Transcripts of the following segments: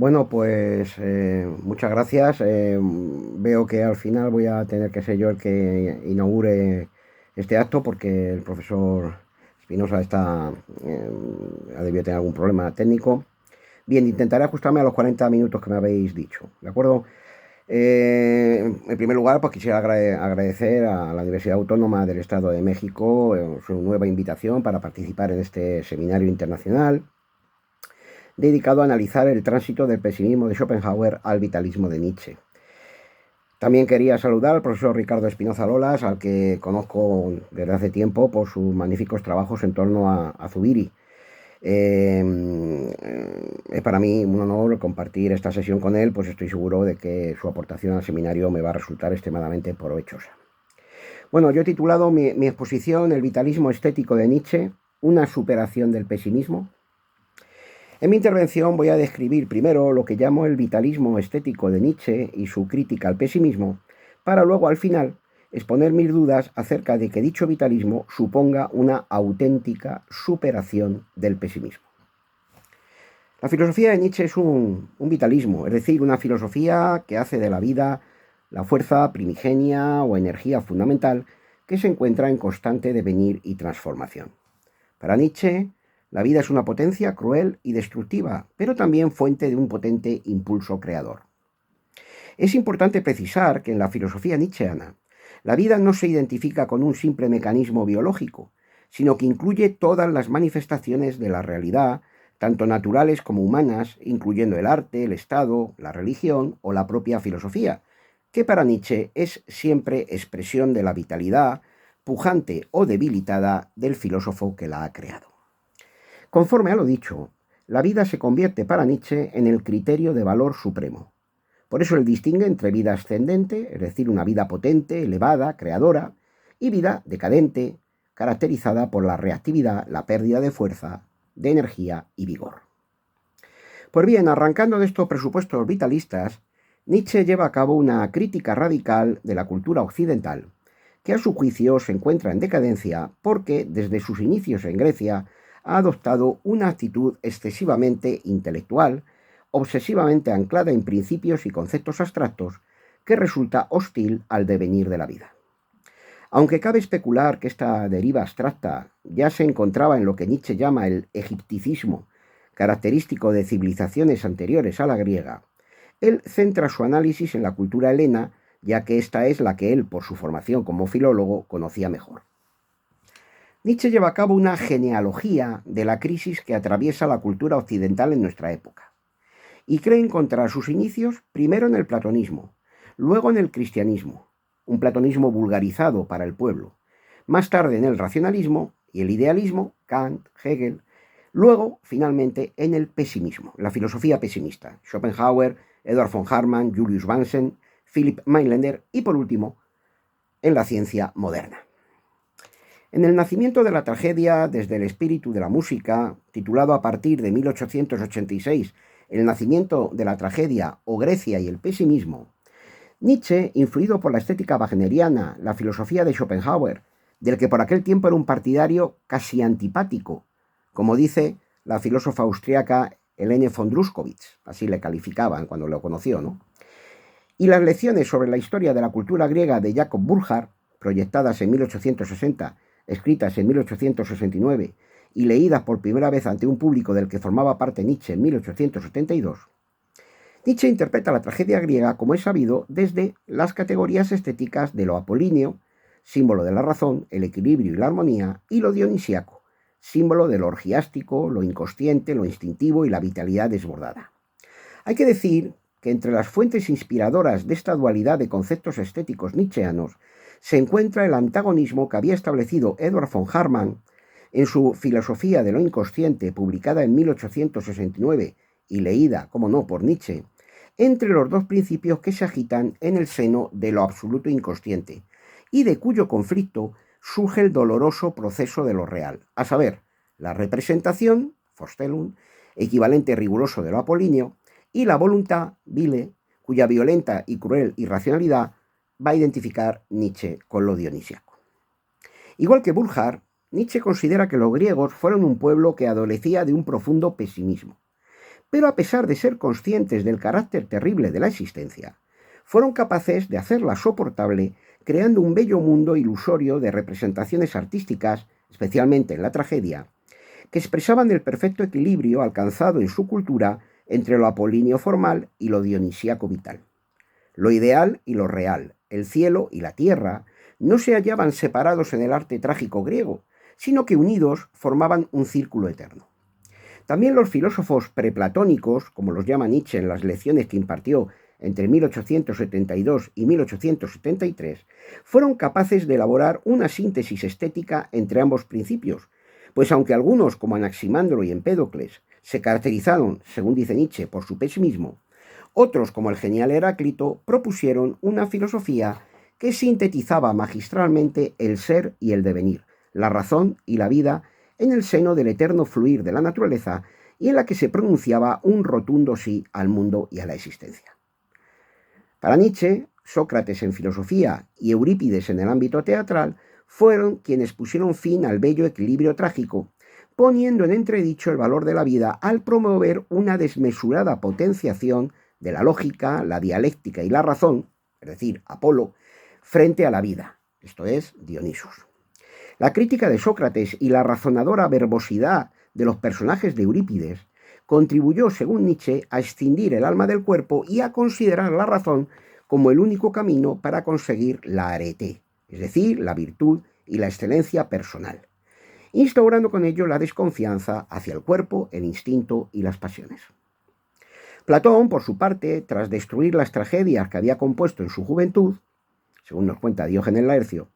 Bueno, pues muchas gracias. Veo que al final voy a tener que ser yo el que inaugure este acto porque el profesor Espinosa ha debido tener algún problema técnico. Bien, intentaré ajustarme a los 40 minutos que me habéis dicho, ¿de acuerdo? En primer lugar, pues quisiera agradecer a la Universidad Autónoma del Estado de México su nueva invitación para participar en este seminario internacional dedicado a analizar el tránsito del pesimismo de Schopenhauer al vitalismo de Nietzsche. También quería saludar al profesor Ricardo Espinoza Lolas, al que conozco desde hace tiempo por sus magníficos trabajos en torno a Zubiri. Es para mí un honor compartir esta sesión con él, pues estoy seguro de que su aportación al seminario me va a resultar extremadamente provechosa. Bueno, yo he titulado mi exposición El vitalismo estético de Nietzsche, una superación del pesimismo. En mi intervención voy a describir primero lo que llamo el vitalismo estético de Nietzsche y su crítica al pesimismo, para luego al final exponer mis dudas acerca de que dicho vitalismo suponga una auténtica superación del pesimismo. La filosofía de Nietzsche es un vitalismo, es decir, una filosofía que hace de la vida la fuerza primigenia o energía fundamental que se encuentra en constante devenir y transformación. Para Nietzsche, la vida es una potencia cruel y destructiva, pero también fuente de un potente impulso creador. Es importante precisar que en la filosofía nietzscheana, la vida no se identifica con un simple mecanismo biológico, sino que incluye todas las manifestaciones de la realidad, tanto naturales como humanas, incluyendo el arte, el Estado, la religión o la propia filosofía, que para Nietzsche es siempre expresión de la vitalidad, pujante o debilitada del filósofo que la ha creado. Conforme a lo dicho, la vida se convierte para Nietzsche en el criterio de valor supremo. Por eso él distingue entre vida ascendente, es decir, una vida potente, elevada, creadora, y vida decadente, caracterizada por la reactividad, la pérdida de fuerza, de energía y vigor. Pues bien, arrancando de estos presupuestos vitalistas, Nietzsche lleva a cabo una crítica radical de la cultura occidental, que a su juicio se encuentra en decadencia porque desde sus inicios en Grecia ha adoptado una actitud excesivamente intelectual, obsesivamente anclada en principios y conceptos abstractos, que resulta hostil al devenir de la vida. Aunque cabe especular que esta deriva abstracta ya se encontraba en lo que Nietzsche llama el egipticismo, característico de civilizaciones anteriores a la griega, él centra su análisis en la cultura helena, ya que esta es la que él, por su formación como filólogo, conocía mejor. Nietzsche lleva a cabo una genealogía de la crisis que atraviesa la cultura occidental en nuestra época, y cree encontrar sus inicios primero en el platonismo, luego en el cristianismo, un platonismo vulgarizado para el pueblo, más tarde en el racionalismo y el idealismo, Kant, Hegel, luego, finalmente, en el pesimismo, la filosofía pesimista, Schopenhauer, Eduard von Hartmann, Julius Bansen, Philipp Mailänder y, por último, en la ciencia moderna. En el nacimiento de la tragedia desde el espíritu de la música, titulado a partir de 1886 El nacimiento de la tragedia o Grecia y el pesimismo, Nietzsche, influido por la estética wagneriana, la filosofía de Schopenhauer, del que por aquel tiempo era un partidario casi antipático, como dice la filósofa austriaca Helene von Druskowitz, así le calificaban cuando lo conoció, ¿no? Y las lecciones sobre la historia de la cultura griega de Jacob Burckhardt, proyectadas en 1860, escritas en 1869 y leídas por primera vez ante un público del que formaba parte Nietzsche en 1872, Nietzsche interpreta la tragedia griega, como es sabido, desde las categorías estéticas de lo apolíneo, símbolo de la razón, el equilibrio y la armonía, y lo dionisíaco, símbolo de lo orgiástico, lo inconsciente, lo instintivo y la vitalidad desbordada. Hay que decir que entre las fuentes inspiradoras de esta dualidad de conceptos estéticos nietzscheanos se encuentra el antagonismo que había establecido Eduard von Hartmann en su Filosofía de lo inconsciente, publicada en 1869 y leída, como no, por Nietzsche, entre los dos principios que se agitan en el seno de lo absoluto inconsciente, y de cuyo conflicto surge el doloroso proceso de lo real, a saber, la representación, Vorstellung, equivalente riguroso de lo apolíneo, y la voluntad, Wille, cuya violenta y cruel irracionalidad va a identificar Nietzsche con lo dionisíaco. Igual que Burckhardt, Nietzsche considera que los griegos fueron un pueblo que adolecía de un profundo pesimismo, pero a pesar de ser conscientes del carácter terrible de la existencia, fueron capaces de hacerla soportable creando un bello mundo ilusorio de representaciones artísticas, especialmente en la tragedia, que expresaban el perfecto equilibrio alcanzado en su cultura entre lo apolíneo formal y lo dionisíaco vital. Lo ideal y lo real, el cielo y la tierra, no se hallaban separados en el arte trágico griego, sino que unidos formaban un círculo eterno. También los filósofos preplatónicos, como los llama Nietzsche en las lecciones que impartió entre 1872 y 1873, fueron capaces de elaborar una síntesis estética entre ambos principios, pues aunque algunos, como Anaximandro y Empédocles, se caracterizaron, según dice Nietzsche, por su pesimismo, otros, como el genial Heráclito, propusieron una filosofía que sintetizaba magistralmente el ser y el devenir, la razón y la vida en el seno del eterno fluir de la naturaleza y en la que se pronunciaba un rotundo sí al mundo y a la existencia. Para Nietzsche, Sócrates en filosofía y Eurípides en el ámbito teatral fueron quienes pusieron fin al bello equilibrio trágico, poniendo en entredicho el valor de la vida al promover una desmesurada potenciación de la lógica, la dialéctica y la razón, es decir, Apolo, frente a la vida, esto es, Dionisos. La crítica de Sócrates y la razonadora verbosidad de los personajes de Eurípides contribuyó, según Nietzsche, a escindir el alma del cuerpo y a considerar la razón como el único camino para conseguir la arete, es decir, la virtud y la excelencia personal, instaurando con ello la desconfianza hacia el cuerpo, el instinto y las pasiones. Platón, por su parte, tras destruir las tragedias que había compuesto en su juventud, según nos cuenta Diógenes Laercio,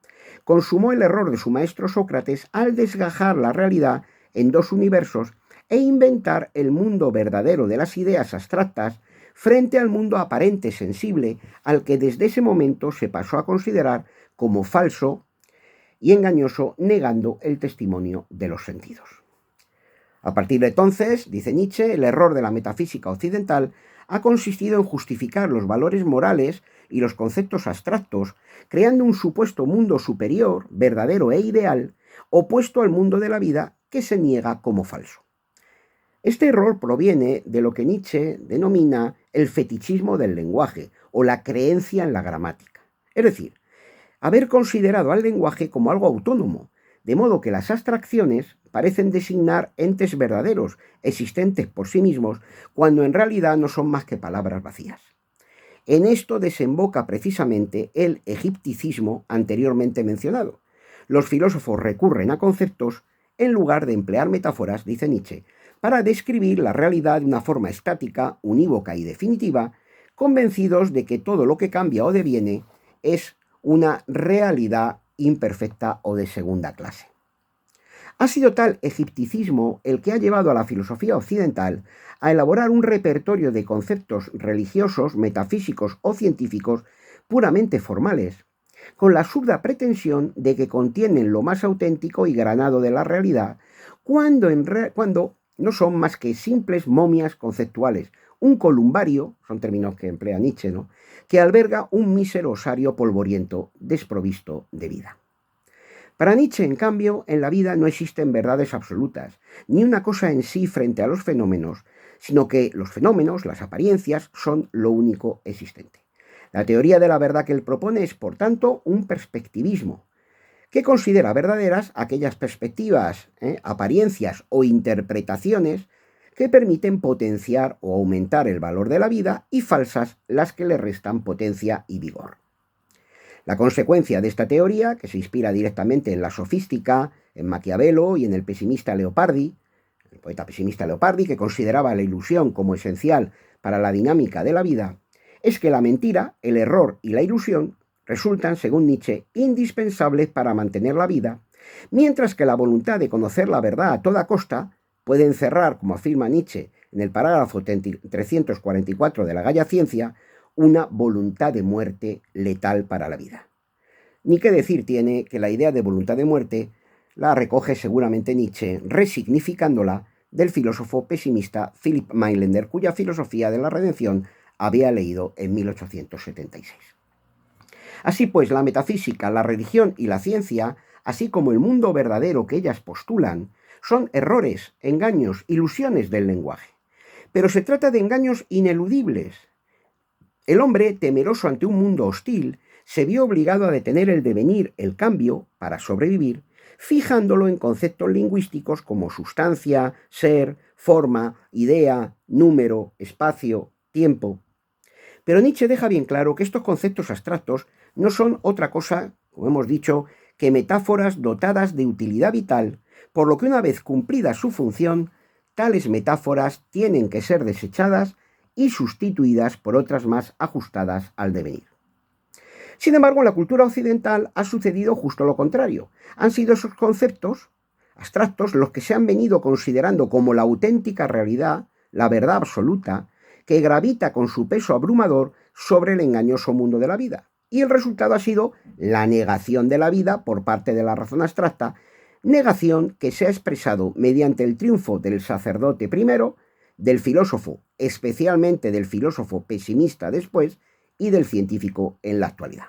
consumó el error de su maestro Sócrates al desgajar la realidad en dos universos e inventar el mundo verdadero de las ideas abstractas frente al mundo aparente sensible al que desde ese momento se pasó a considerar como falso y engañoso, negando el testimonio de los sentidos. A partir de entonces, dice Nietzsche, el error de la metafísica occidental ha consistido en justificar los valores morales y los conceptos abstractos, creando un supuesto mundo superior, verdadero e ideal, opuesto al mundo de la vida que se niega como falso. Este error proviene de lo que Nietzsche denomina el fetichismo del lenguaje o la creencia en la gramática. Es decir, haber considerado al lenguaje como algo autónomo, de modo que las abstracciones parecen designar entes verdaderos, existentes por sí mismos, cuando en realidad no son más que palabras vacías. En esto desemboca precisamente el egipticismo anteriormente mencionado. Los filósofos recurren a conceptos en lugar de emplear metáforas, dice Nietzsche, para describir la realidad de una forma estática, unívoca y definitiva, convencidos de que todo lo que cambia o deviene es una realidad imperfecta o de segunda clase. Ha sido tal egipticismo el que ha llevado a la filosofía occidental a elaborar un repertorio de conceptos religiosos, metafísicos o científicos puramente formales, con la absurda pretensión de que contienen lo más auténtico y granado de la realidad, cuando no son más que simples momias conceptuales, un columbario, son términos que emplea Nietzsche, ¿no?, que alberga un mísero osario polvoriento desprovisto de vida. Para Nietzsche, en cambio, en la vida no existen verdades absolutas, ni una cosa en sí frente a los fenómenos, sino que los fenómenos, las apariencias, son lo único existente. La teoría de la verdad que él propone es, por tanto, un perspectivismo, que considera verdaderas aquellas perspectivas, apariencias o interpretaciones que permiten potenciar o aumentar el valor de la vida y falsas las que le restan potencia y vigor. La consecuencia de esta teoría, que se inspira directamente en la sofística, en Maquiavelo y en el pesimista Leopardi, el poeta pesimista Leopardi, que consideraba la ilusión como esencial para la dinámica de la vida, es que la mentira, el error y la ilusión resultan, según Nietzsche, indispensables para mantener la vida, mientras que la voluntad de conocer la verdad a toda costa puede encerrar, como afirma Nietzsche en el parágrafo 344 de la Gaia Ciencia, una voluntad de muerte letal para la vida. Ni qué decir tiene que la idea de voluntad de muerte la recoge seguramente Nietzsche, resignificándola del filósofo pesimista Philipp Mailänder, cuya filosofía de la redención había leído en 1876. Así pues, la metafísica, la religión y la ciencia, así como el mundo verdadero que ellas postulan, son errores, engaños, ilusiones del lenguaje. pero se trata de engaños ineludibles. El hombre, temeroso ante un mundo hostil, se vio obligado a detener el devenir, el cambio, para sobrevivir, fijándolo en conceptos lingüísticos como sustancia, ser, forma, idea, número, espacio, tiempo. Pero Nietzsche deja bien claro que estos conceptos abstractos no son otra cosa, como hemos dicho, que metáforas dotadas de utilidad vital, por lo que una vez cumplida su función, tales metáforas tienen que ser desechadas y sustituidas por otras más ajustadas al devenir. Sin embargo, en la cultura occidental ha sucedido justo lo contrario. Han sido esos conceptos abstractos los que se han venido considerando como la auténtica realidad, la verdad absoluta, que gravita con su peso abrumador sobre el engañoso mundo de la vida. Y el resultado ha sido la negación de la vida por parte de la razón abstracta, negación que se ha expresado mediante el triunfo del sacerdote primero, del filósofo, especialmente del filósofo pesimista después, y del científico en la actualidad.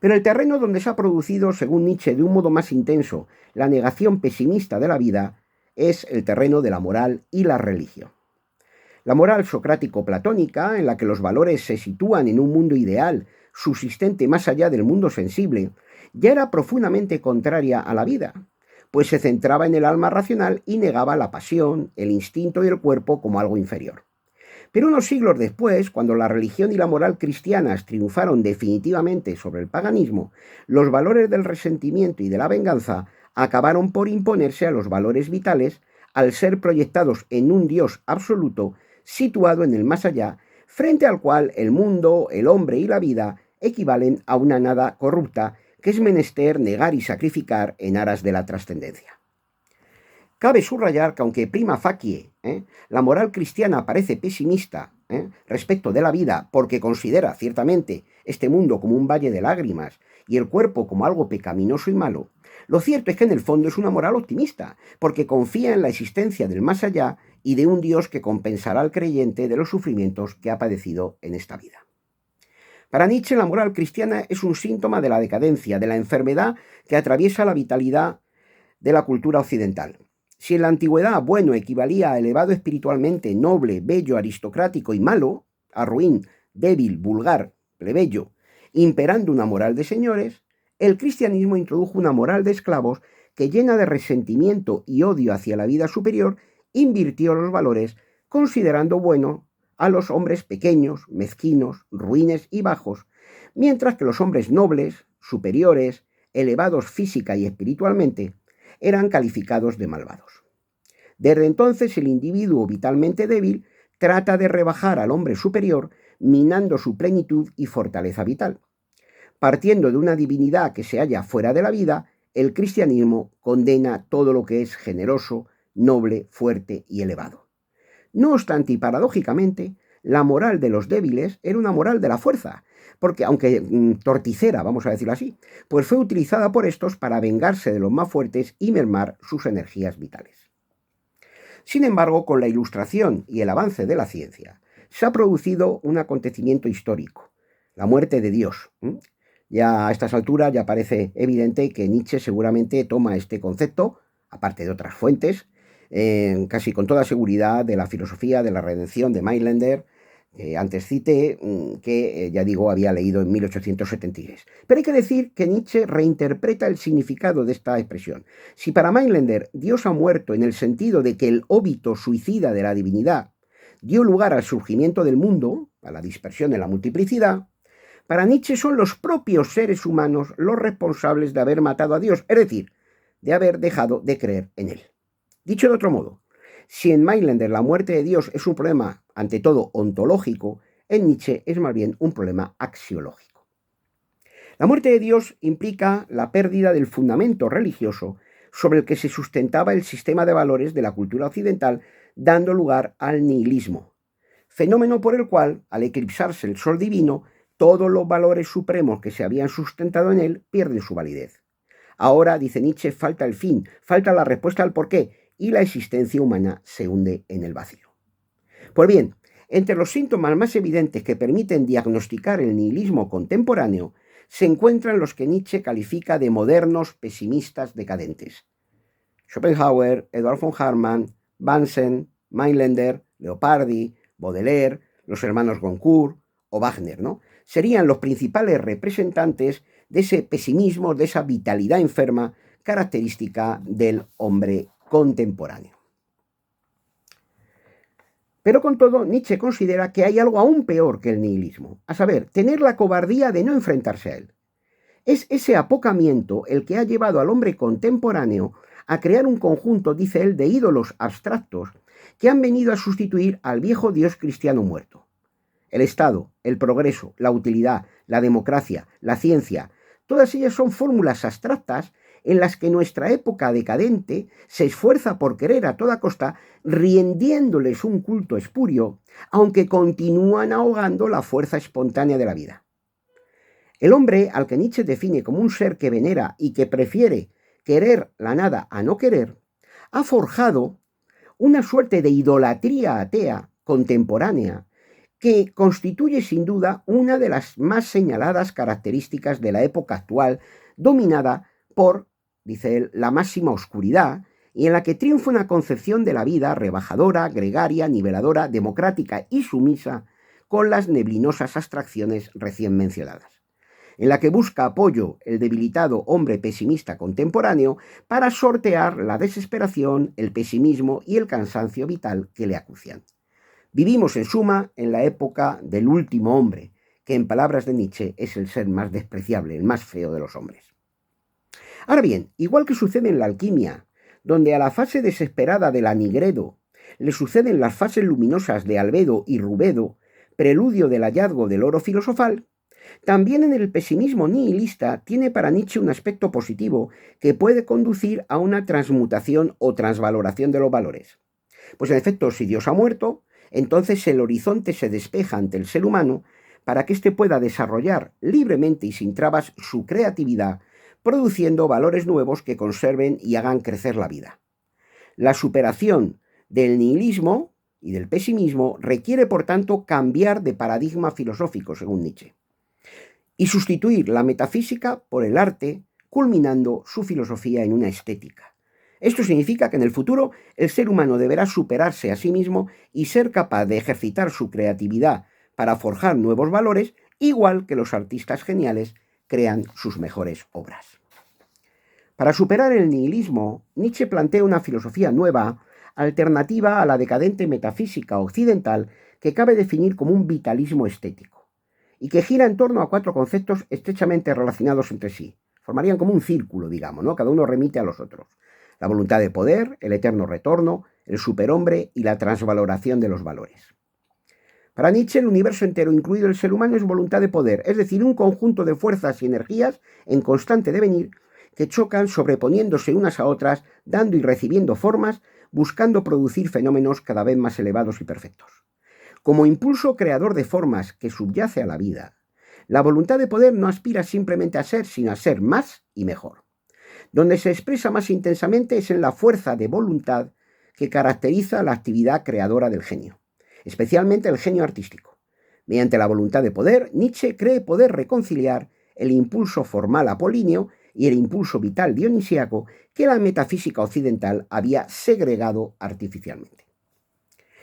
Pero el terreno donde se ha producido, según Nietzsche, de un modo más intenso, la negación pesimista de la vida, es el terreno de la moral y la religión. La moral socrático-platónica, en la que los valores se sitúan en un mundo ideal, subsistente más allá del mundo sensible, ya era profundamente contraria a la vida, pues se centraba en el alma racional y negaba la pasión, el instinto y el cuerpo como algo inferior. Pero unos siglos después, cuando la religión y la moral cristianas triunfaron definitivamente sobre el paganismo, los valores del resentimiento y de la venganza acabaron por imponerse a los valores vitales al ser proyectados en un Dios absoluto situado en el más allá, frente al cual el mundo, el hombre y la vida equivalen a una nada corrupta que es menester negar y sacrificar en aras de la trascendencia. Cabe subrayar que aunque prima facie, la moral cristiana parece pesimista respecto de la vida porque considera ciertamente este mundo como un valle de lágrimas y el cuerpo como algo pecaminoso y malo, lo cierto es que en el fondo es una moral optimista, porque confía en la existencia del más allá y de un Dios que compensará al creyente de los sufrimientos que ha padecido en esta vida. Para Nietzsche, la moral cristiana es un síntoma de la decadencia, de la enfermedad que atraviesa la vitalidad de la cultura occidental. Si en la antigüedad bueno equivalía a elevado espiritualmente, noble, bello, aristocrático y malo, a ruin, débil, vulgar, plebeyo, imperando una moral de señores, el cristianismo introdujo una moral de esclavos que, llena de resentimiento y odio hacia la vida superior, invirtió los valores considerando bueno a los hombres pequeños, mezquinos, ruines y bajos, mientras que los hombres nobles, superiores, elevados física y espiritualmente, eran calificados de malvados. Desde entonces el individuo vitalmente débil trata de rebajar al hombre superior, minando su plenitud y fortaleza vital. Partiendo de una divinidad que se halla fuera de la vida, el cristianismo condena todo lo que es generoso, noble, fuerte y elevado. No obstante, y paradójicamente, la moral de los débiles era una moral de la fuerza, porque aunque torticera, vamos a decirlo así, pues fue utilizada por estos para vengarse de los más fuertes y mermar sus energías vitales. Sin embargo, con la Ilustración y el avance de la ciencia, se ha producido un acontecimiento histórico, la muerte de Dios. Ya a estas alturas ya parece evidente que Nietzsche seguramente toma este concepto, aparte de otras fuentes, casi con toda seguridad, de la filosofía de la redención de Mailander, antes cité, que ya digo había leído en 1873. Pero hay que decir que Nietzsche reinterpreta el significado de esta expresión. Si para Mailander Dios ha muerto en el sentido de que el óbito suicida de la divinidad dio lugar al surgimiento del mundo, a la dispersión en la multiplicidad, para Nietzsche son los propios seres humanos los responsables de haber matado a Dios, es decir, de haber dejado de creer en él. Dicho de otro modo, si en Mailander la muerte de Dios es un problema, ante todo, ontológico, en Nietzsche es más bien un problema axiológico. La muerte de Dios implica la pérdida del fundamento religioso sobre el que se sustentaba el sistema de valores de la cultura occidental, dando lugar al nihilismo, fenómeno por el cual, al eclipsarse el sol divino, todos los valores supremos que se habían sustentado en él pierden su validez. Ahora, dice Nietzsche, falta el fin, falta la respuesta al porqué, y la existencia humana se hunde en el vacío. Pues bien, entre los síntomas más evidentes que permiten diagnosticar el nihilismo contemporáneo se encuentran los que Nietzsche califica de modernos pesimistas decadentes. Schopenhauer, Eduard von Hartmann, Bunsen, Mailander, Leopardi, Baudelaire, los hermanos Goncourt o Wagner, ¿no? Serían los principales representantes de ese pesimismo, de esa vitalidad enferma característica del hombre contemporáneo. Pero con todo, Nietzsche considera que hay algo aún peor que el nihilismo, a saber, tener la cobardía de no enfrentarse a él. Es ese apocamiento el que ha llevado al hombre contemporáneo a crear un conjunto, dice él, de ídolos abstractos que han venido a sustituir al viejo Dios cristiano muerto. El Estado, el progreso, la utilidad, la democracia, la ciencia, todas ellas son fórmulas abstractas en las que nuestra época decadente se esfuerza por querer a toda costa, rindiéndoles un culto espurio, aunque continúan ahogando la fuerza espontánea de la vida. El hombre, al que Nietzsche define como un ser que venera y que prefiere querer la nada a no querer, ha forjado una suerte de idolatría atea contemporánea que constituye sin duda una de las más señaladas características de la época actual, dominada por, dice él, la máxima oscuridad, y en la que triunfa una concepción de la vida rebajadora, gregaria, niveladora, democrática y sumisa con las neblinosas abstracciones recién mencionadas, en la que busca apoyo el debilitado hombre pesimista contemporáneo para sortear la desesperación, el pesimismo y el cansancio vital que le acucian. Vivimos, en suma, en la época del último hombre, que en palabras de Nietzsche es el ser más despreciable, el más feo de los hombres. Ahora bien, igual que sucede en la alquimia, donde a la fase desesperada del anigredo le suceden las fases luminosas de albedo y rubedo, preludio del hallazgo del oro filosofal, también en el pesimismo nihilista tiene para Nietzsche un aspecto positivo que puede conducir a una transmutación o transvaloración de los valores. Pues en efecto, si Dios ha muerto, entonces el horizonte se despeja ante el ser humano para que éste pueda desarrollar libremente y sin trabas su creatividad, produciendo valores nuevos que conserven y hagan crecer la vida. La superación del nihilismo y del pesimismo requiere, por tanto, cambiar de paradigma filosófico, según Nietzsche, y sustituir la metafísica por el arte, culminando su filosofía en una estética. Esto significa que en el futuro el ser humano deberá superarse a sí mismo y ser capaz de ejercitar su creatividad para forjar nuevos valores, igual que los artistas geniales crean sus mejores obras. Para superar el nihilismo, Nietzsche plantea una filosofía nueva, alternativa a la decadente metafísica occidental que cabe definir como un vitalismo estético, y que gira en torno a 4 conceptos estrechamente relacionados entre sí. Formarían como un círculo, digamos, ¿no? Cada uno remite a los otros. La voluntad de poder, el eterno retorno, el superhombre y la transvaloración de los valores. Para Nietzsche, el universo entero, incluido el ser humano, es voluntad de poder, es decir, un conjunto de fuerzas y energías en constante devenir que chocan sobreponiéndose unas a otras, dando y recibiendo formas, buscando producir fenómenos cada vez más elevados y perfectos. Como impulso creador de formas que subyace a la vida, la voluntad de poder no aspira simplemente a ser, sino a ser más y mejor. Donde se expresa más intensamente es en la fuerza de voluntad que caracteriza la actividad creadora del genio, especialmente el genio artístico. Mediante la voluntad de poder, Nietzsche cree poder reconciliar el impulso formal apolíneo y el impulso vital dionisíaco que la metafísica occidental había segregado artificialmente.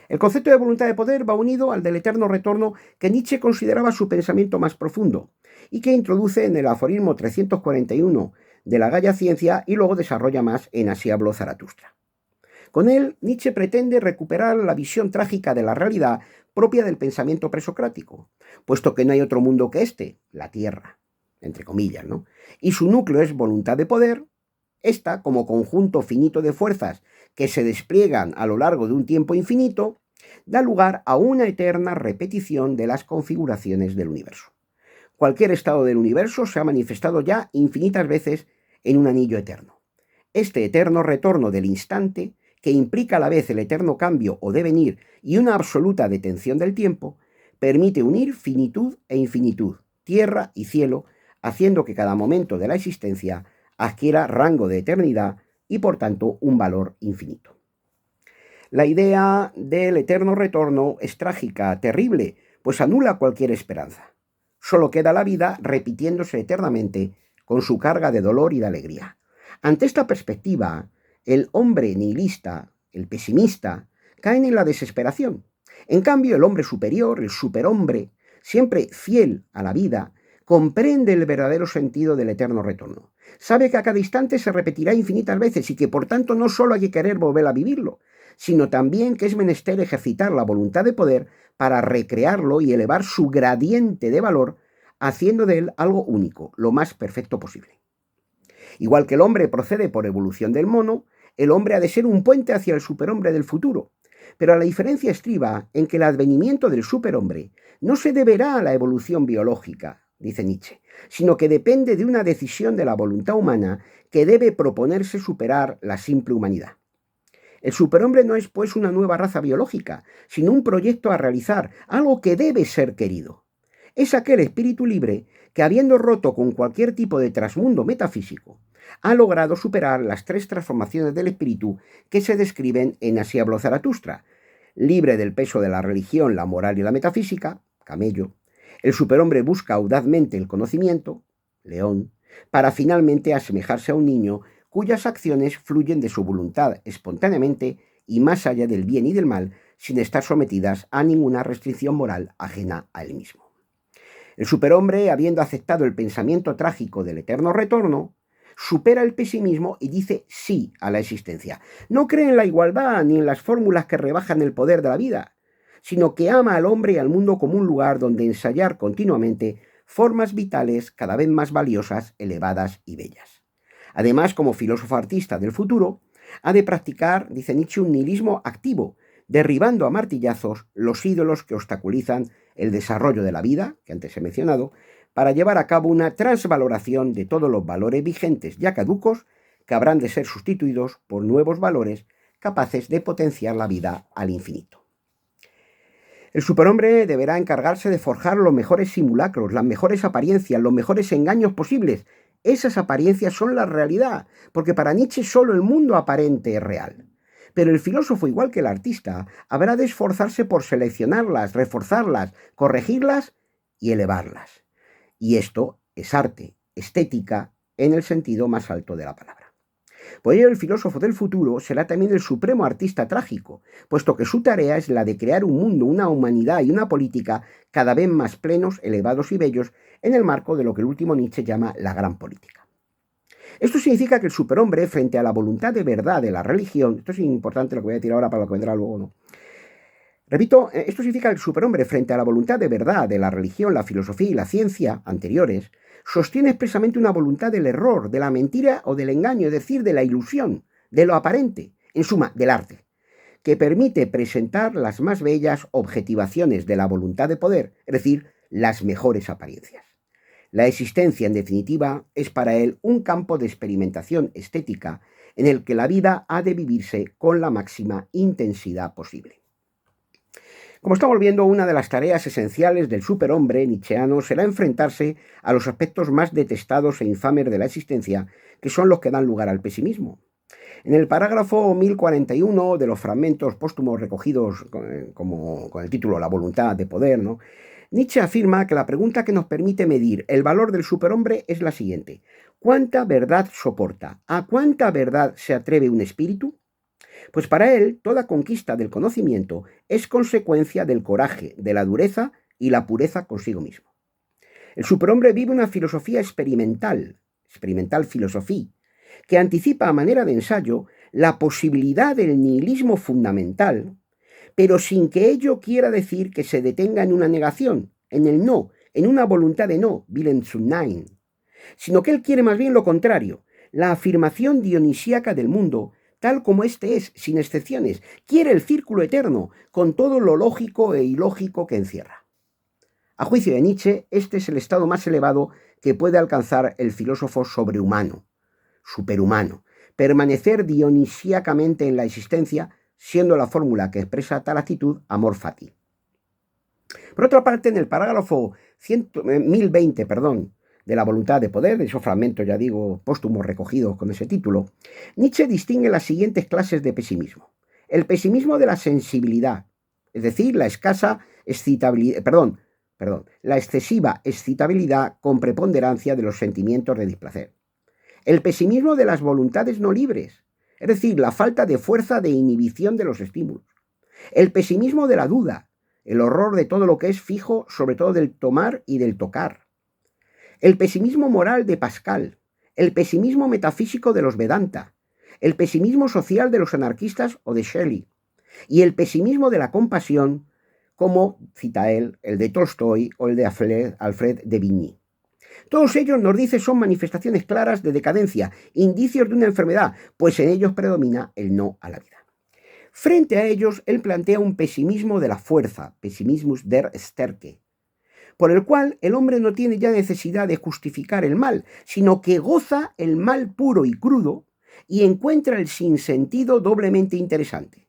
El concepto de voluntad de poder va unido al del eterno retorno que Nietzsche consideraba su pensamiento más profundo y que introduce en el aforismo 341 de la Gaia Ciencia y luego desarrolla más en Así habló Zaratustra. Con él, Nietzsche pretende recuperar la visión trágica de la realidad propia del pensamiento presocrático, puesto que no hay otro mundo que este, la Tierra, entre comillas, ¿no? Y su núcleo es voluntad de poder. Esta, como conjunto finito de fuerzas que se despliegan a lo largo de un tiempo infinito, da lugar a una eterna repetición de las configuraciones del universo. Cualquier estado del universo se ha manifestado ya infinitas veces en un anillo eterno. Este eterno retorno del instante, que implica a la vez el eterno cambio o devenir y una absoluta detención del tiempo, permite unir finitud e infinitud, tierra y cielo, haciendo que cada momento de la existencia adquiera rango de eternidad y por tanto un valor infinito. La idea del eterno retorno es trágica, terrible, pues anula cualquier esperanza. Solo queda la vida repitiéndose eternamente con su carga de dolor y de alegría. Ante esta perspectiva, el hombre nihilista, el pesimista, caen en la desesperación. En cambio, el hombre superior, el superhombre, siempre fiel a la vida, comprende el verdadero sentido del eterno retorno. Sabe que a cada instante se repetirá infinitas veces y que por tanto no solo hay que querer volver a vivirlo, sino también que es menester ejercitar la voluntad de poder para recrearlo y elevar su gradiente de valor, haciendo de él algo único, lo más perfecto posible. Igual que el hombre procede por evolución del mono, el hombre ha de ser un puente hacia el superhombre del futuro. Pero la diferencia estriba en que el advenimiento del superhombre no se deberá a la evolución biológica, dice Nietzsche, sino que depende de una decisión de la voluntad humana que debe proponerse superar la simple humanidad. El superhombre no es, pues, una nueva raza biológica, sino un proyecto a realizar, algo que debe ser querido. Es aquel espíritu libre que, habiendo roto con cualquier tipo de trasmundo metafísico, ha logrado superar las 3 transformaciones del espíritu que se describen en Así habló Zaratustra: libre del peso de la religión, la moral y la metafísica, camello. El superhombre busca audazmente el conocimiento, león, para finalmente asemejarse a un niño cuyas acciones fluyen de su voluntad espontáneamente y más allá del bien y del mal, sin estar sometidas a ninguna restricción moral ajena a él mismo. El superhombre, habiendo aceptado el pensamiento trágico del eterno retorno, supera el pesimismo y dice sí a la existencia. No cree en la igualdad ni en las fórmulas que rebajan el poder de la vida, sino que ama al hombre y al mundo como un lugar donde ensayar continuamente formas vitales cada vez más valiosas, elevadas y bellas. Además, como filósofo artista del futuro, ha de practicar, dice Nietzsche, un nihilismo activo, derribando a martillazos los ídolos que obstaculizan el desarrollo de la vida, que antes he mencionado, para llevar a cabo una transvaloración de todos los valores vigentes ya caducos que habrán de ser sustituidos por nuevos valores capaces de potenciar la vida al infinito. El superhombre deberá encargarse de forjar los mejores simulacros, las mejores apariencias, los mejores engaños posibles. Esas apariencias son la realidad, porque para Nietzsche solo el mundo aparente es real. Pero el filósofo, igual que el artista, habrá de esforzarse por seleccionarlas, reforzarlas, corregirlas y elevarlas. Y esto es arte, estética, en el sentido más alto de la palabra. Por ello, el filósofo del futuro será también el supremo artista trágico, puesto que su tarea es la de crear un mundo, una humanidad y una política cada vez más plenos, elevados y bellos, en el marco de lo que el último Nietzsche llama la gran política. Esto significa que el superhombre, frente a la voluntad de verdad de la religión, esto es importante lo que voy a decir ahora para lo que vendrá luego, ¿no? Repito, esto significa que el superhombre, frente a la voluntad de verdad de la religión, la filosofía y la ciencia anteriores, sostiene expresamente una voluntad del error, de la mentira o del engaño, es decir, de la ilusión, de lo aparente, en suma, del arte, que permite presentar las más bellas objetivaciones de la voluntad de poder, es decir, las mejores apariencias. La existencia, en definitiva, es para él un campo de experimentación estética en el que la vida ha de vivirse con la máxima intensidad posible. Como estamos viendo, una de las tareas esenciales del superhombre nietzscheano será enfrentarse a los aspectos más detestados e infames de la existencia, que son los que dan lugar al pesimismo. En el parágrafo 1041 de los fragmentos póstumos recogidos con el título La voluntad de poder, ¿no?, Nietzsche afirma que la pregunta que nos permite medir el valor del superhombre es la siguiente: ¿cuánta verdad soporta? ¿A cuánta verdad se atreve un espíritu? Pues para él, toda conquista del conocimiento es consecuencia del coraje, de la dureza y la pureza consigo mismo. El superhombre vive una filosofía experimental filosofía, que anticipa a manera de ensayo la posibilidad del nihilismo fundamental, pero sin que ello quiera decir que se detenga en una negación, en el no, en una voluntad de no, Willen zu Nein, sino que él quiere más bien lo contrario, la afirmación dionisíaca del mundo, tal como éste es, sin excepciones. Quiere el círculo eterno, con todo lo lógico e ilógico que encierra. A juicio de Nietzsche, este es el estado más elevado que puede alcanzar el filósofo sobrehumano, superhumano, permanecer dionisíacamente en la existencia, siendo la fórmula que expresa tal actitud amor fati. Por otra parte, en el parágrafo 1020, de la voluntad de poder, de esos fragmentos, ya digo, póstumos recogidos con ese título, Nietzsche distingue las siguientes clases de pesimismo. El pesimismo de la sensibilidad, es decir, la escasa excitabilidad, la excesiva excitabilidad con preponderancia de los sentimientos de displacer. El pesimismo de las voluntades no libres, es decir, la falta de fuerza de inhibición de los estímulos. El pesimismo de la duda, el horror de todo lo que es fijo, sobre todo del tomar y del tocar. El pesimismo moral de Pascal, el pesimismo metafísico de los Vedanta, el pesimismo social de los anarquistas o de Shelley, y el pesimismo de la compasión, como cita él, el de Tolstoy o el de Alfred de Vigny. Todos ellos, nos dice, son manifestaciones claras de decadencia, indicios de una enfermedad, pues en ellos predomina el no a la vida. Frente a ellos, él plantea un pesimismo de la fuerza, pessimismus der Stärke, por el cual el hombre no tiene ya necesidad de justificar el mal, sino que goza el mal puro y crudo y encuentra el sinsentido doblemente interesante.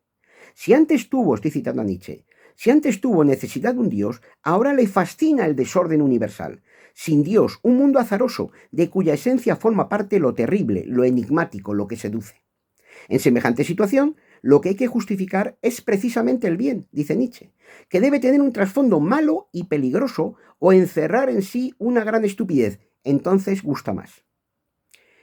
Si antes tuvo, estoy citando a Nietzsche, si antes tuvo necesidad de un Dios, ahora le fascina el desorden universal. Sin Dios, un mundo azaroso, de cuya esencia forma parte lo terrible, lo enigmático, lo que seduce. En semejante situación, lo que hay que justificar es precisamente el bien, dice Nietzsche, que debe tener un trasfondo malo y peligroso o encerrar en sí una gran estupidez. Entonces gusta más.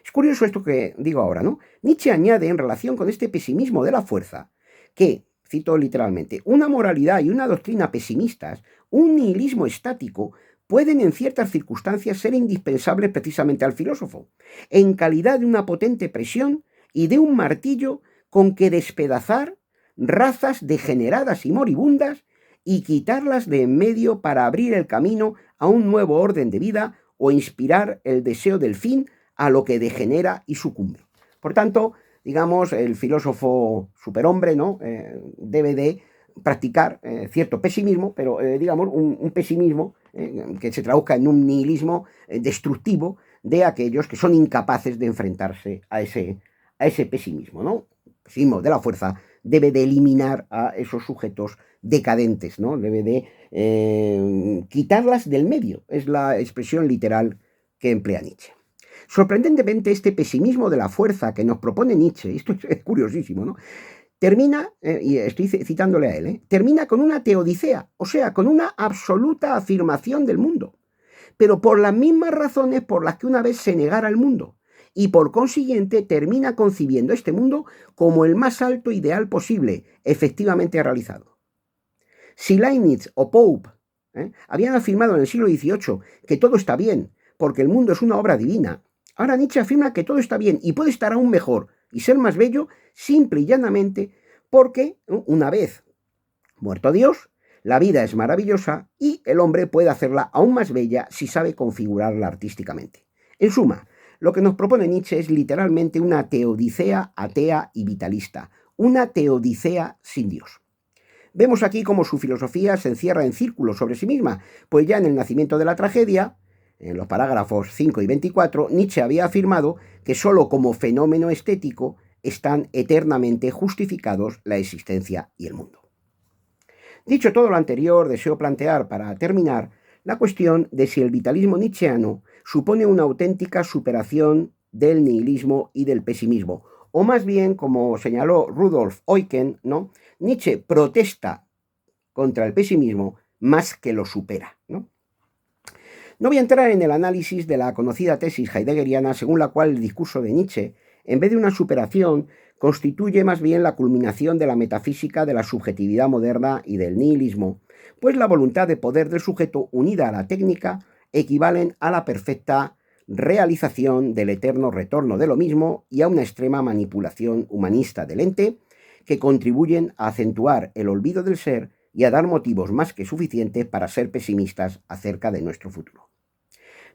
Es curioso esto que digo ahora, ¿no? Nietzsche añade en relación con este pesimismo de la fuerza que, cito literalmente, una moralidad y una doctrina pesimistas, un nihilismo estático, pueden en ciertas circunstancias ser indispensables precisamente al filósofo, en calidad de una potente presión y de un martillo con que despedazar razas degeneradas y moribundas y quitarlas de en medio para abrir el camino a un nuevo orden de vida o inspirar el deseo del fin a lo que degenera y sucumbe. Por tanto, digamos, el filósofo superhombre, ¿no? Debe de practicar cierto pesimismo, pero digamos un pesimismo que se traduzca en un nihilismo destructivo de aquellos que son incapaces de enfrentarse a ese pesimismo, ¿no? El pesimismo de la fuerza debe de eliminar a esos sujetos decadentes, ¿no? Debe de quitarlas del medio, es la expresión literal que emplea Nietzsche. Sorprendentemente, este pesimismo de la fuerza que nos propone Nietzsche, esto es curiosísimo, ¿no? Termina, y estoy citándole a él, termina con una teodicea, o sea, con una absoluta afirmación del mundo, pero por las mismas razones por las que una vez se negara el mundo, y por consiguiente termina concibiendo este mundo como el más alto ideal posible, efectivamente realizado. Si Leibniz o Pope habían afirmado en el siglo XVIII que todo está bien, porque el mundo es una obra divina, ahora Nietzsche afirma que todo está bien y puede estar aún mejor y ser más bello simple y llanamente porque, una vez muerto Dios, la vida es maravillosa y el hombre puede hacerla aún más bella si sabe configurarla artísticamente. En suma, lo que nos propone Nietzsche es literalmente una teodicea atea y vitalista, una teodicea sin Dios. Vemos aquí cómo su filosofía se encierra en círculos sobre sí misma, pues ya en el nacimiento de la tragedia, en los parágrafos 5 y 24, Nietzsche había afirmado que sólo como fenómeno estético están eternamente justificados la existencia y el mundo. Dicho todo lo anterior, deseo plantear para terminar la cuestión de si el vitalismo nietzscheano supone una auténtica superación del nihilismo y del pesimismo, o más bien, como señaló Rudolf Eucken, ¿no? Nietzsche protesta contra el pesimismo más que lo supera, ¿no? No voy a entrar en el análisis de la conocida tesis heideggeriana según la cual el discurso de Nietzsche, en vez de una superación, constituye más bien la culminación de la metafísica de la subjetividad moderna y del nihilismo, pues la voluntad de poder del sujeto unida a la técnica equivalen a la perfecta realización del eterno retorno de lo mismo y a una extrema manipulación humanista del ente que contribuyen a acentuar el olvido del ser y a dar motivos más que suficientes para ser pesimistas acerca de nuestro futuro.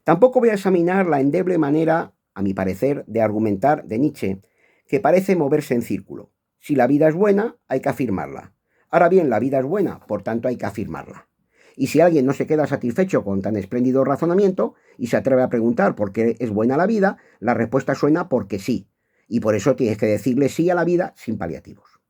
Tampoco voy a examinar la endeble manera, a mi parecer, de argumentar de Nietzsche, que parece moverse en círculo. Si la vida es buena, hay que afirmarla. Ahora bien, la vida es buena, por tanto hay que afirmarla. Y si alguien no se queda satisfecho con tan espléndido razonamiento y se atreve a preguntar por qué es buena la vida, la respuesta suena porque sí. Y por eso tienes que decirle sí a la vida sin paliativos.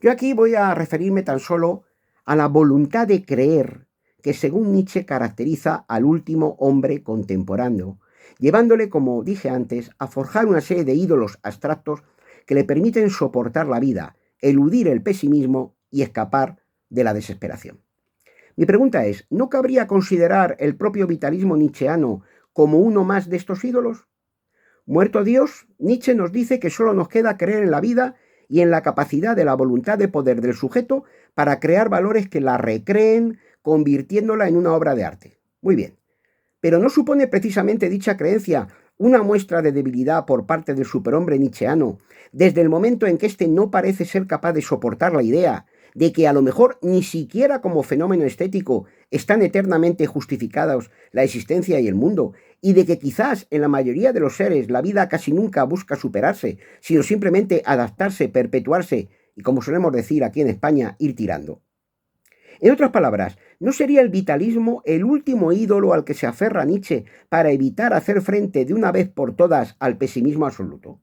Yo aquí voy a referirme tan solo a la voluntad de creer que según Nietzsche caracteriza al último hombre contemporáneo, llevándole, como dije antes, a forjar una serie de ídolos abstractos que le permiten soportar la vida, eludir el pesimismo y escapar de la desesperación. Mi pregunta es, ¿no cabría considerar el propio vitalismo nietzscheano como uno más de estos ídolos? Muerto Dios, Nietzsche nos dice que solo nos queda creer en la vida y en la capacidad de la voluntad de poder del sujeto para crear valores que la recreen, convirtiéndola en una obra de arte. Muy bien. Pero ¿no supone precisamente dicha creencia una muestra de debilidad por parte del superhombre nietzscheano, desde el momento en que éste no parece ser capaz de soportar la idea de que a lo mejor ni siquiera como fenómeno estético están eternamente justificados la existencia y el mundo, y de que quizás en la mayoría de los seres la vida casi nunca busca superarse, sino simplemente adaptarse, perpetuarse y, como solemos decir aquí en España, ir tirando? En otras palabras, ¿no sería el vitalismo el último ídolo al que se aferra Nietzsche para evitar hacer frente de una vez por todas al pesimismo absoluto?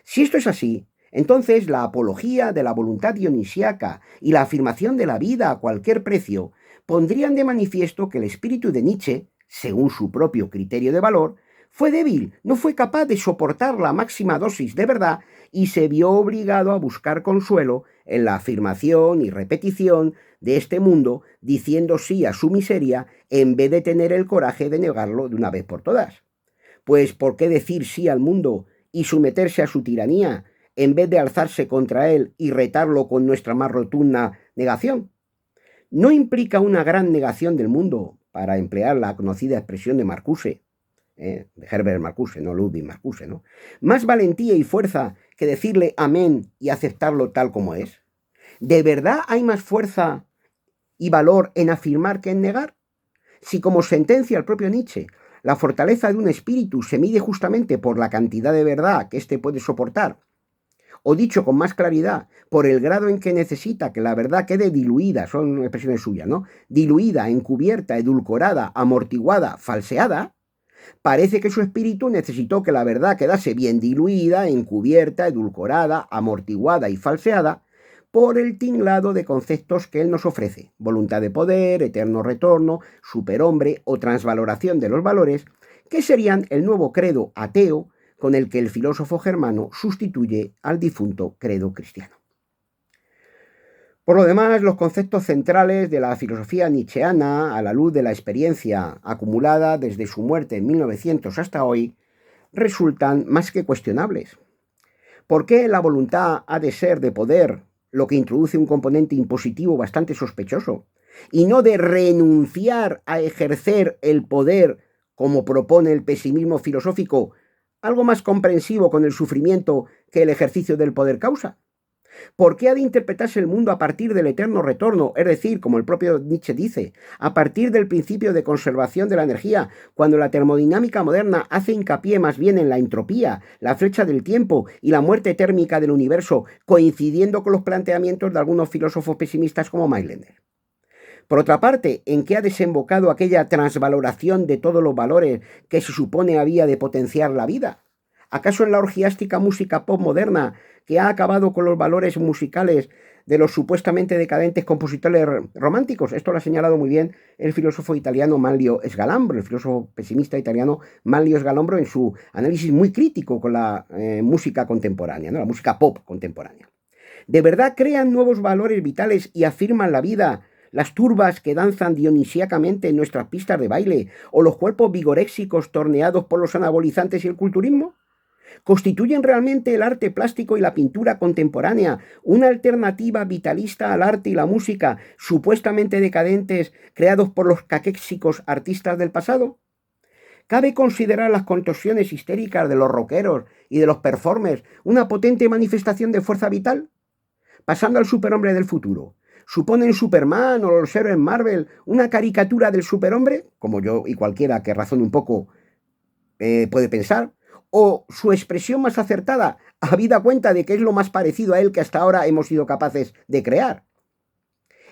Si esto es así, entonces la apología de la voluntad dionisíaca y la afirmación de la vida a cualquier precio pondrían de manifiesto que el espíritu de Nietzsche, según su propio criterio de valor, fue débil, no fue capaz de soportar la máxima dosis de verdad y se vio obligado a buscar consuelo en la afirmación y repetición de este mundo, diciendo sí a su miseria en vez de tener el coraje de negarlo de una vez por todas. Pues ¿por qué decir sí al mundo y someterse a su tiranía en vez de alzarse contra él y retarlo con nuestra más rotunda negación? ¿No implica una gran negación del mundo, para emplear la conocida expresión de Marcuse, de Herbert Marcuse, no Ludwig Marcuse, ¿no? Más valentía y fuerza que decirle amén y aceptarlo tal como es? ¿De verdad hay más fuerza y valor en afirmar que en negar? Si, como sentencia el propio Nietzsche, la fortaleza de un espíritu se mide justamente por la cantidad de verdad que éste puede soportar, o dicho con más claridad, por el grado en que necesita que la verdad quede diluida, son expresiones suyas, ¿no? Diluida, encubierta, edulcorada, amortiguada, falseada, parece que su espíritu necesitó que la verdad quedase bien diluida, encubierta, edulcorada, amortiguada y falseada por el tinglado de conceptos que él nos ofrece: voluntad de poder, eterno retorno, superhombre o transvaloración de los valores, que serían el nuevo credo ateo con el que el filósofo germano sustituye al difunto credo cristiano. Por lo demás, los conceptos centrales de la filosofía nietzscheana, a la luz de la experiencia acumulada desde su muerte en 1900 hasta hoy, resultan más que cuestionables. ¿Por qué la voluntad ha de ser de poder, lo que introduce un componente impositivo bastante sospechoso, y no de renunciar a ejercer el poder, como propone el pesimismo filosófico, algo más comprensivo con el sufrimiento que el ejercicio del poder causa? ¿Por qué ha de interpretarse el mundo a partir del eterno retorno, es decir, como el propio Nietzsche dice, a partir del principio de conservación de la energía, cuando la termodinámica moderna hace hincapié más bien en la entropía, la flecha del tiempo y la muerte térmica del universo, coincidiendo con los planteamientos de algunos filósofos pesimistas como Mailander? Por otra parte, ¿en qué ha desembocado aquella transvaloración de todos los valores que se supone había de potenciar la vida? ¿Acaso en la orgiástica música pop moderna, que ha acabado con los valores musicales de los supuestamente decadentes compositores románticos? Esto lo ha señalado muy bien el filósofo italiano Manlio Sgalambro, el filósofo pesimista italiano Manlio Sgalambro, en su análisis muy crítico con la música contemporánea, ¿no? La música pop contemporánea. ¿De verdad crean nuevos valores vitales y afirman la vida las turbas que danzan dionisíacamente en nuestras pistas de baile o los cuerpos vigoréxicos torneados por los anabolizantes y el culturismo? ¿Constituyen realmente el arte plástico y la pintura contemporánea una alternativa vitalista al arte y la música supuestamente decadentes creados por los caquéxicos artistas del pasado? ¿Cabe considerar las contorsiones histéricas de los rockeros y de los performers una potente manifestación de fuerza vital? Pasando al superhombre del futuro, ¿suponen Superman o los héroes Marvel una caricatura del superhombre, como yo y cualquiera que razone un poco puede pensar? ¿O su expresión más acertada, habida cuenta de que es lo más parecido a él que hasta ahora hemos sido capaces de crear?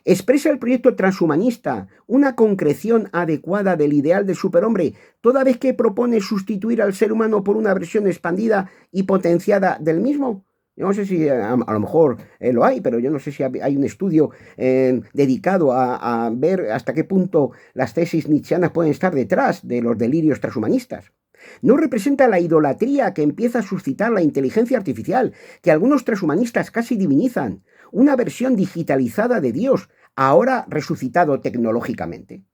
¿Expresa el proyecto transhumanista una concreción adecuada del ideal del superhombre, toda vez que propone sustituir al ser humano por una versión expandida y potenciada del mismo? Yo no sé si a lo mejor lo hay, pero yo no sé si hay un estudio dedicado a ver hasta qué punto las tesis nietzscheanas pueden estar detrás de los delirios transhumanistas. ¿No representa la idolatría que empieza a suscitar la inteligencia artificial, que algunos transhumanistas casi divinizan, una versión digitalizada de Dios, ahora resucitado tecnológicamente?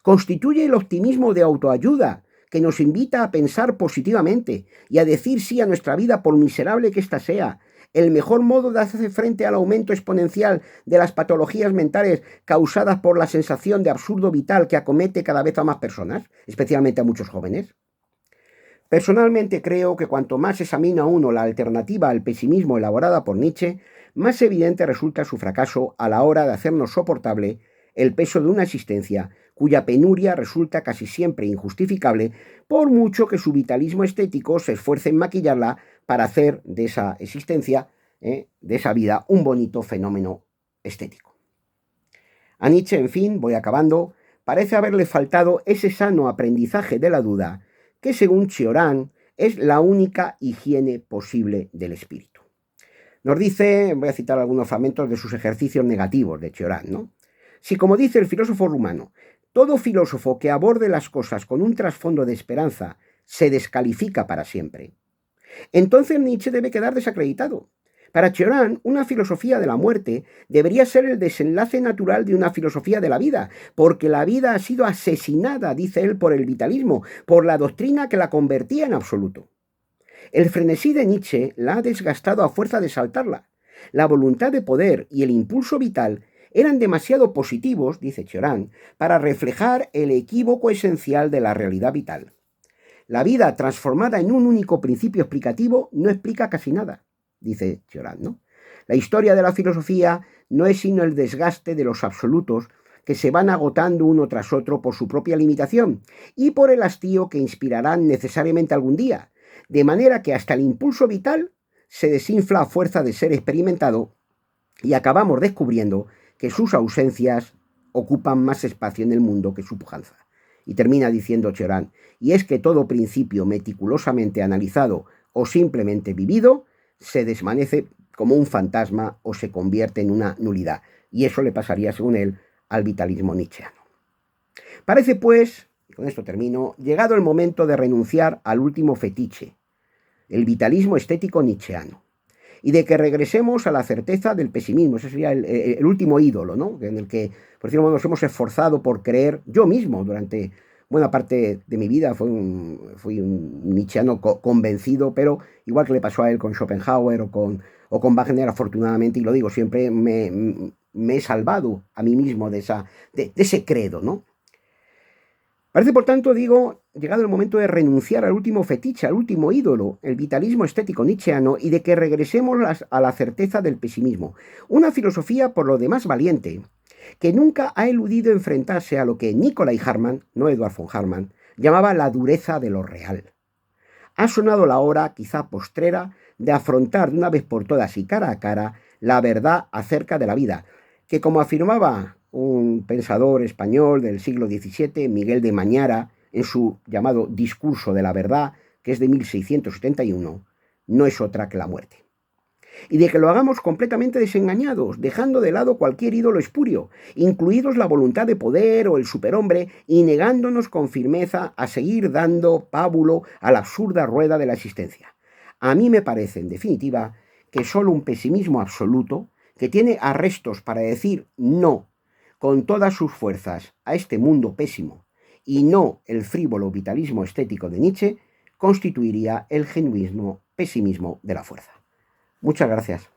¿Constituye el optimismo de autoayuda que nos invita a pensar positivamente y a decir sí a nuestra vida por miserable que ésta sea, el mejor modo de hacer frente al aumento exponencial de las patologías mentales causadas por la sensación de absurdo vital que acomete cada vez a más personas, especialmente a muchos jóvenes? Personalmente creo que cuanto más examina uno la alternativa al pesimismo elaborada por Nietzsche, más evidente resulta su fracaso a la hora de hacernos soportable el peso de una existencia cuya penuria resulta casi siempre injustificable, por mucho que su vitalismo estético se esfuerce en maquillarla para hacer de esa existencia, de esa vida, un bonito fenómeno estético. A Nietzsche, en fin, voy acabando, parece haberle faltado ese sano aprendizaje de la duda, que según Cioran es la única higiene posible del espíritu. Nos dice, voy a citar algunos fragmentos de sus ejercicios negativos de Cioran, ¿no? Si, como dice el filósofo rumano, todo filósofo que aborde las cosas con un trasfondo de esperanza se descalifica para siempre, entonces Nietzsche debe quedar desacreditado. Para Cioran, una filosofía de la muerte debería ser el desenlace natural de una filosofía de la vida, porque la vida ha sido asesinada, dice él, por el vitalismo, por la doctrina que la convertía en absoluto. El frenesí de Nietzsche la ha desgastado a fuerza de saltarla. La voluntad de poder y el impulso vital eran demasiado positivos, dice Cioran, para reflejar el equívoco esencial de la realidad vital. La vida transformada en un único principio explicativo no explica casi nada, dice Cioran, ¿no? La historia de la filosofía no es sino el desgaste de los absolutos que se van agotando uno tras otro por su propia limitación y por el hastío que inspirarán necesariamente algún día, de manera que hasta el impulso vital se desinfla a fuerza de ser experimentado y acabamos descubriendo que sus ausencias ocupan más espacio en el mundo que su pujanza. Y termina diciendo Cioran, y es que todo principio meticulosamente analizado o simplemente vivido se desvanece como un fantasma o se convierte en una nulidad. Y eso le pasaría, según él, al vitalismo nietzscheano. Parece, pues, y con esto termino, llegado el momento de renunciar al último fetiche, el vitalismo estético nietzscheano, y de que regresemos a la certeza del pesimismo. Ese sería el último ídolo, ¿no? En el que, por decirlo, nos hemos esforzado por creer. Yo mismo, durante buena parte de mi vida, fui un nietzscheano convencido, pero igual que le pasó a él con Schopenhauer o con Wagner, afortunadamente, y lo digo siempre, me he salvado a mí mismo de ese credo, ¿no? Parece, por tanto, digo, llegado el momento de renunciar al último fetiche, al último ídolo, el vitalismo estético nietzscheano, y de que regresemos a la certeza del pesimismo. Una filosofía, por lo demás, valiente, que nunca ha eludido enfrentarse a lo que Nicolai Hartmann, no Eduard von Hartmann, llamaba la dureza de lo real. Ha sonado la hora, quizá postrera, de afrontar de una vez por todas y cara a cara la verdad acerca de la vida, que, como afirmaba un pensador español del siglo XVII, Miguel de Mañara, en su llamado Discurso de la Verdad, que es de 1671, no es otra que la muerte. Y de que lo hagamos completamente desengañados, dejando de lado cualquier ídolo espurio, incluidos la voluntad de poder o el superhombre, y negándonos con firmeza a seguir dando pábulo a la absurda rueda de la existencia. A mí me parece, en definitiva, que solo un pesimismo absoluto, que tiene arrestos para decir no con todas sus fuerzas a este mundo pésimo, y no el frívolo vitalismo estético de Nietzsche, constituiría el genuino pesimismo de la fuerza. Muchas gracias.